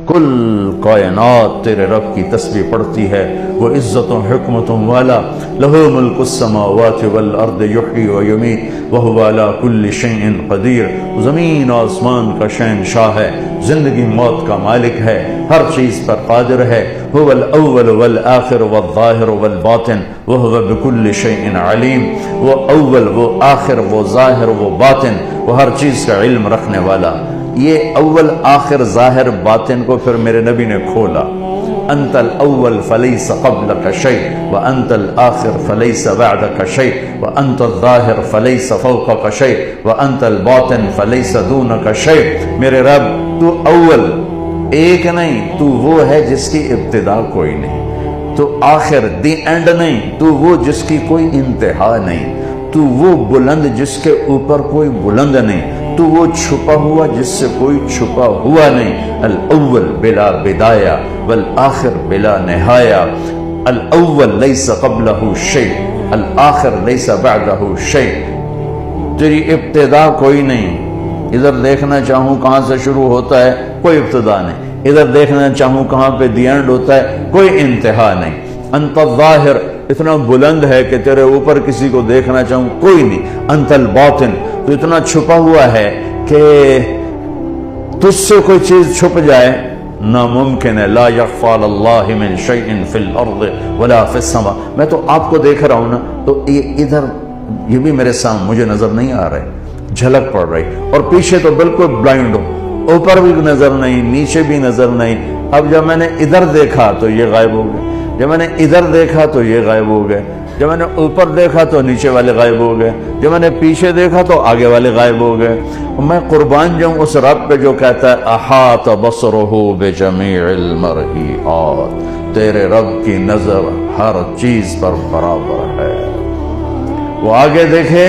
کل کائنات تیرے رب کی تسبیح پڑھتی ہے. وہ عزتوں حکمتوں والا، لہو ملک السماوات والارض یحیی و یمیت وہو علی کل شیء قدیر. زمین آسمان کا شہنشاہ ہے، زندگی موت کا مالک ہے، ہر چیز پر قادر ہے. هو الاول والآخر والظاہر والباطن وہو بکل شیء علیم. وہ اول، وہ آخر، وہ ظاہر، وہ باطن، وہ ہر چیز کا علم رکھنے والا. یہ اول آخر ظاہر باطن کو پھر میرے نبی نے کھولا. انت الاول فلیس قبلک شیء وانت الآخر فلیس بعدک شیء وانت الظاہر فلیس فوقک شیء وانت الباطن فلیس دونک شیء. میرے رب تو اول ایک نہیں، تو وہ ہے جس کی ابتدا کوئی نہیں، تو آخر دی اینڈ نہیں، تو وہ جس کی کوئی انتہا نہیں، تو وہ بلند جس کے اوپر کوئی بلند نہیں، تو وہ چھپا ہوا جس سے کوئی چھپا ہوا نہیں. الاول بلا بدایہ والآخر بلا نہایہ. الاول لیس قبلہ شیء الآخر لیس بعدہ شیء. تیری ابتدا کوئی نہیں. ادھر دیکھنا چاہوں کہاں سے شروع ہوتا ہے، کوئی ابتدا نہیں. ادھر دیکھنا چاہوں کہاں پہ دی اینڈ ہوتا ہے، کوئی انتہا نہیں. انت الظاہر، اتنا بلند ہے کہ تیرے اوپر کسی کو دیکھنا چاہوں کوئی نہیں. انت الباطن، تو اتنا چھپا ہوا ہے کہ تجھ سے کوئی چیز چھپ جائے ناممکن ہے. لا یخفی علی اللہ من شیء فی الارض ولا فی السماء. میں تو آپ کو دیکھ رہا ہوں نا، تو یہ ادھر یہ بھی میرے سامنے مجھے نظر نہیں آ رہے، جھلک پڑ رہی، اور پیچھے تو بالکل بلائنڈ ہو، اوپر بھی نظر نہیں، نیچے بھی نظر نہیں. اب جب میں نے ادھر دیکھا تو یہ غائب ہو گئے، جب میں نے ادھر دیکھا تو یہ غائب ہو گئے، جب میں نے اوپر دیکھا تو نیچے والے غائب ہو گئے، جب میں نے پیچھے دیکھا تو آگے والے غائب ہو گئے. میں قربان جاؤں اس رب پہ جو کہتا ہے احاط بصرہ بجمیع المرئیات. تیرے رب کی نظر ہر چیز پر برابر ہے. وہ آگے دیکھے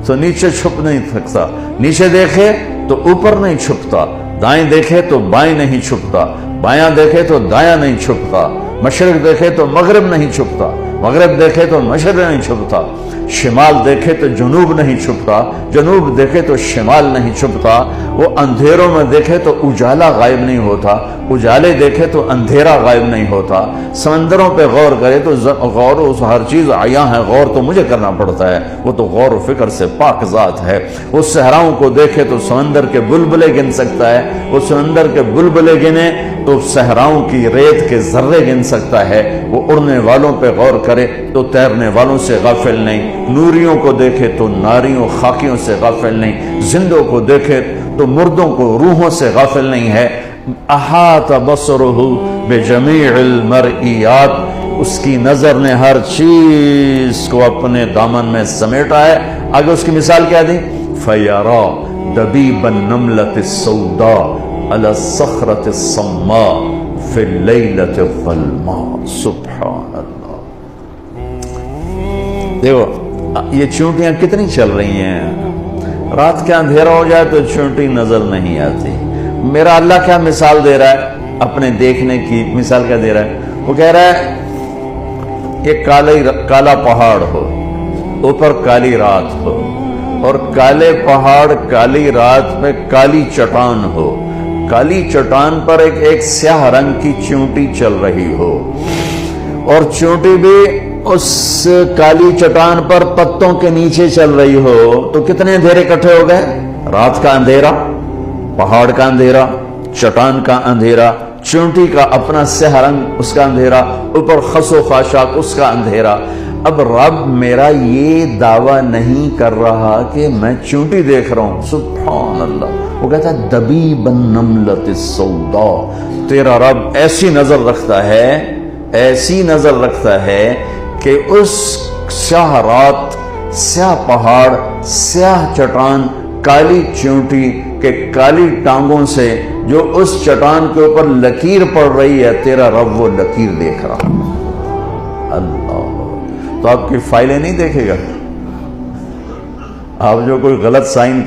تو نیچے چھپ نہیں سکتا، نیچے دیکھے تو اوپر نہیں چھپتا، دائیں دیکھے تو بائیں نہیں چھپتا، بایاں دیکھے تو دایاں نہیں چھپتا، مشرق دیکھے تو مغرب نہیں چھپتا، مغرب دیکھے تو مشرق نہیں چھپتا، شمال دیکھے تو جنوب نہیں چھپتا، جنوب دیکھے تو شمال نہیں چھپتا. وہ اندھیروں میں دیکھے تو اجالا غائب نہیں ہوتا، اجالے دیکھے تو اندھیرا غائب نہیں ہوتا. سمندروں پہ غور کرے تو غور اس ہر چیز عیاں ہے، غور تو مجھے کرنا پڑتا ہے، وہ تو غور و فکر سے پاک ذات ہے. وہ صحراؤں کو دیکھے تو سمندر کے بلبلے گن سکتا ہے، وہ سمندر کے بلبلے گنے تو صحراؤں کی ریت کے ذرے گن سکتا ہے. وہ اڑنے والوں پہ غور کرے تو تیرنے والوں سے غافل نہیں، نوریوں کو دیکھے تو ناریوں خاکیوں سے غافل نہیں، زندوں کو دیکھے تو مردوں کو روحوں سے غافل نہیں ہے. احاط بصرہ بجمیع المرئیات. اس کی نظر نے ہر چیز کو اپنے دامن میں سمیٹا ہے. آگے اس کی مثال کیا دی؟ فیرا دبیب النملۃ السوداء علی الصخرۃ الصماء فی اللیلۃ الظلماء. سبحان اللہ. دیکھو یہ چونٹیاں کتنی چل رہی ہیں، رات کا اندھیرا ہو جائے تو چونٹی نظر نہیں آتی. میرا اللہ کیا مثال دے رہا ہے اپنے دیکھنے کی؟ مثال کیا دے رہا ہے؟ وہ کہہ رہا ہے یہ کالا پہاڑ ہو، اوپر کالی رات ہو، اور کالے پہاڑ کالی رات میں کالی چٹان ہو، کالی چٹان پر ایک سیاہ رنگ کی چونٹی چل رہی ہو، اور چونٹی بھی اس کالی چٹان پر پتوں کے نیچے چل رہی ہو. تو کتنے اندھیرے اکٹھے ہو گئے؟ رات کا اندھیرا، پہاڑ کا اندھیرا، چٹان کا اندھیرا، چونٹی کا اپنا سیاہ رنگ اس کا اندھیرا، اوپر خس و خاشاک اس کا اندھیرا. اب رب میرا یہ دعویٰ نہیں کر رہا کہ میں چونٹی دیکھ رہا ہوں. سبحان اللہ. وہ کہتا ہے دبیب النملۃ السوداء. تیرا رب ایسی نظر رکھتا ہے، ایسی نظر رکھتا ہے کہ اس سیاہ رات، سیاہ پہاڑ، سیاہ چٹان، کالی چونٹی کے کالی ٹانگوں سے جو اس چٹان کے اوپر لکیر پڑ رہی ہے، تیرا رب وہ لکیر دیکھ رہا. اللہ. تو آپ کی فائلیں نہیں دیکھے گا. آپ جو کوئی غلط سائن